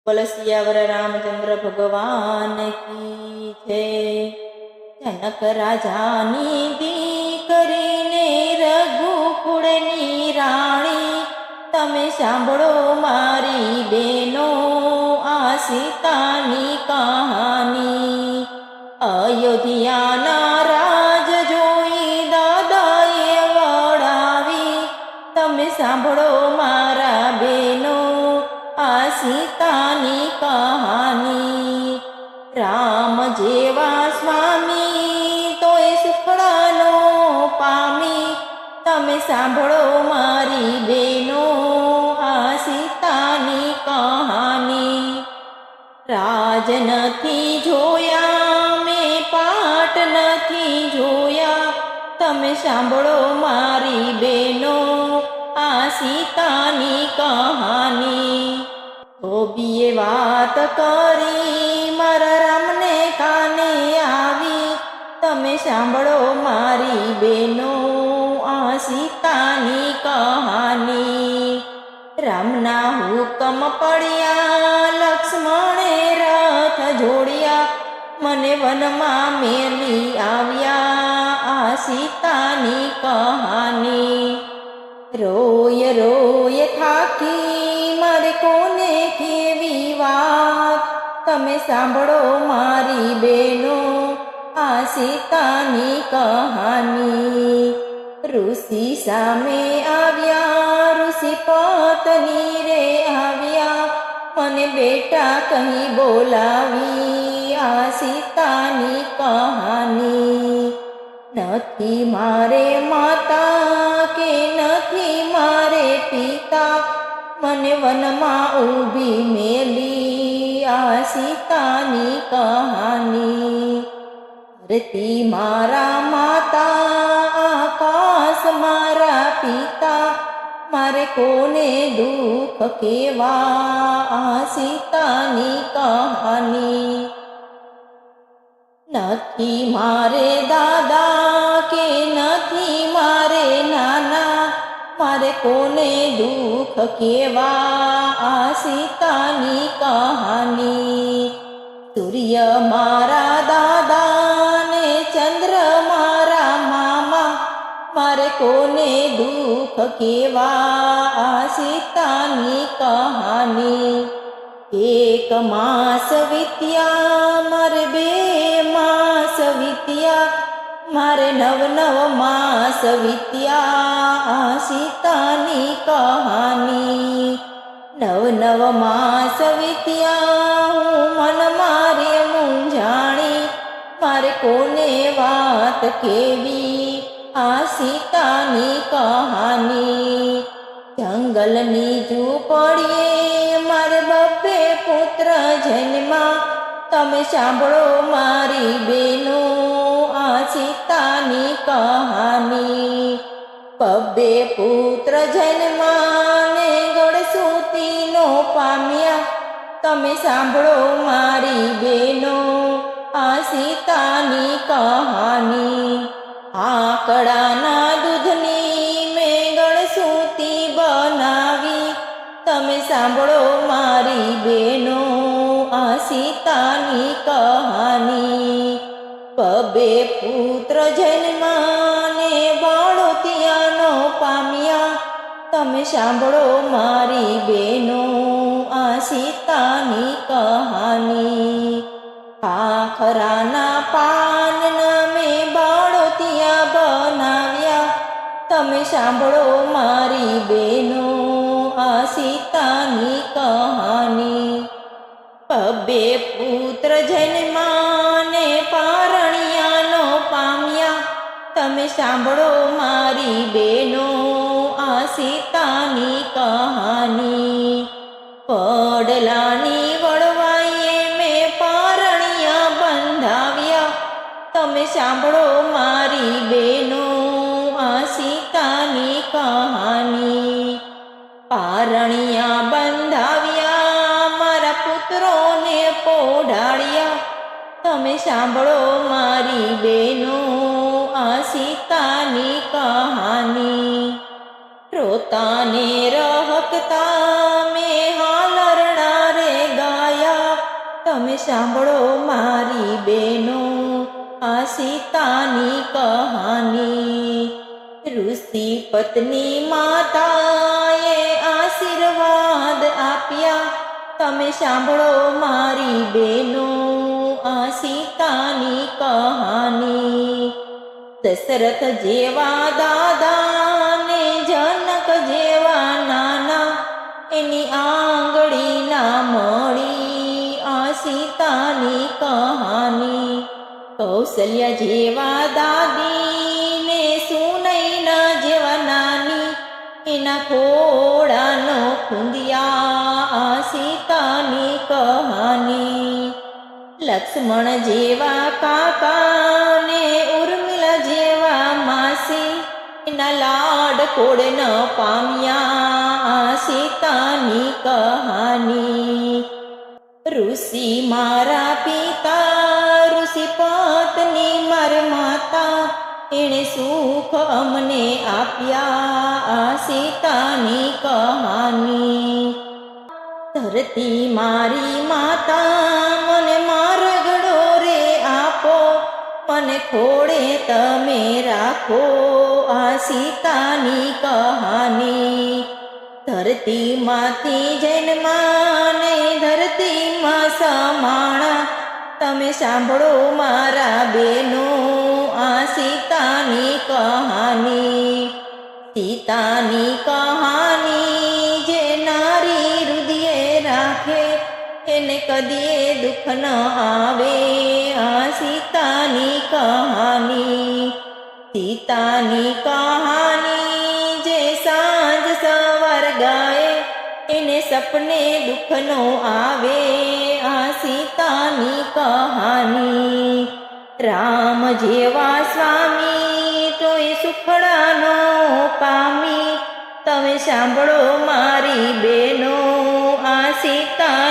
બોલો સિયાવર રામચંદ્ર ભગવાન કી છે। જનક રાજાની દીકરીને રઘુકુળની રાણી, તમે સાંભળો મારી બેનો આ સીતાની કહાની। અયોધ્યાના રાજ જોઈ દાદાએ વળાવી, તમે સાંભળો મારા બેનો આ સીતાની કહાની। રામ જેવા સ્વામી તોય સુખડાનો પામી, તમે સાંભળો મારી બેનો આ સીતાની કહાની। રાજ નથી જોયા મેં પાટ નથી જોયા, તમે સાંભળો મારી બેનો આ સીતાની કહાની। ધોબીએ વાત કરી મારા રામને કાને આવી, તમે સાંભળો મારી બેનો આ સીતાની કહાની। રામના હુકમ પડ્યા લક્ષ્મણે રથ જોડ્યા, મને વનમાં મેલી આવ્યા આ સીતાની કહાની। રોય રોય થાકી મારે કોને કેવી વાત, તમે સાંભળો મારી બેનો આ સીતાની કહાની। ઋષિ સામે આવ્યા ઋષિ પત્ની રે આવ્યા, મને બેટા કહી બોલાવી આ સીતાની કહાની। નથી મારે માતા કે નથી મારે પિતા, મને વનમાં ઊભી મેલી આ સીતાની કહાની। ધરતી મારા માતા આકાશ મારા પિતા, મારે કોને દુઃખ કેવા આ સીતાની કહાની। નથી મારે દાદા કે નથી મારે નાના, મારે કોને દુઃખ કેવા આ સીતાની કહાની। સૂર્ય મારા દાદા ને ચંદ્ર મારા મામા, મારે કોને દુઃખ કેવા આ સીતાની કહાની। એક માસ વીત્યા મારે બે માસ વીત્યા, મારે નવ નવ માસ વીત્યા આ સીતાની કહાની। નવ નવ માસ વીત્યા હું મન મારે મૂંઝાણી, મારે કોને વાત કેવી આ સીતાની કહાની। જંગલની ઝૂંપડીએ મારે બબ્બે પુત્ર જન્મા, તમે સાંભળો મારી બેનો આ સીતાની કહાની। બબ્બે પુત્ર જન્મા ને ગળસુતીનો પામ્યા, તમે સાંભળો મારી બેનો આ સીતાની કહાની। આકડાના દૂધની મેં ગળસુતી બનાવી, તમે સાંભળો મારી બેનો આ સીતાની કહાની। બબ્બે પુત્ર જન્માને બાળોતિયાનો પામ્યા, તમે સાંભળો મારી બેનો આ સીતાની કહાની। ખાખરાના પાનના મેં બાળોતિયા બનાવ્યા, તમે સાંભળો મારી બેનો આ સીતાની કહાની। બબ્બે પુત્ર જન્માને પારણિયાનો પામ્યા, તમે સાંભળો મારી બેનો આ સીતાની કહાની। વડલાની વડવાઈએ મેં પારણિયા બંધાવ્યા, તમે સાંભળો મારી બેનો આ સીતાની કહાની। પારણિયા બંધાવ્યા મારા પુત્રોને પોઢાડ્યા, તમે સાંભળો મારી બેનો આ સીતાની કહાની। રોતાને રહકતા મેં હાલરડા રે ગા તમે સાંભળો મારી બેનો આ સીતાની કહાની. ઋષિ પત્ની માતાએ આશીર્વાદ આપ્યા, તમે સાંભળો મારી બેનો આ સીતાની કહાની. દશરથ જેવા દાદા ને જનક જેવા નાના, એની આંગળી ના મળી આ સીતાની કહાની. કૌશલ્યા જેવા દાદી ને સુનૈના જેવા નાની, એના ખોડાનો ખૂંદિયા આ સીતાની કહાની. લક્ષ્મણ જેવા કાકા ને ઉર્મિલા જેવા માસી, એના લાડ કોડ ન પામ્યા આ સીતાની કહાની. ઋષિ મારા પિતા, ઋષિ પત્ની મારી માતા, એણે સુખ અમને આપ્યા આ સીતાની કહાની. ધરતી મારી માતા, મને મારગડો રે આપો, મને ખોડે તમે રાખો આ સીતાની કહાની. ધરતીમાંથી જન્માને ધરતીમાં સમાણા, તમે સાંભળો મારા બેનો આ સીતાની કહાની. સીતાની કહાની જે નારી હૃદયે રાખે, એને કદીએ દુઃખ ન આવે આ સીતાની કહાની. સીતાની કહાની જે સાંજ સવાર ગાય, એને સપને દુઃખ નો આવે આ સીતાની કહાની. રામ જેવા સ્વામી તોય સુખડાનો પામી, તમે સાંભળો મારી બેનો આ સીતા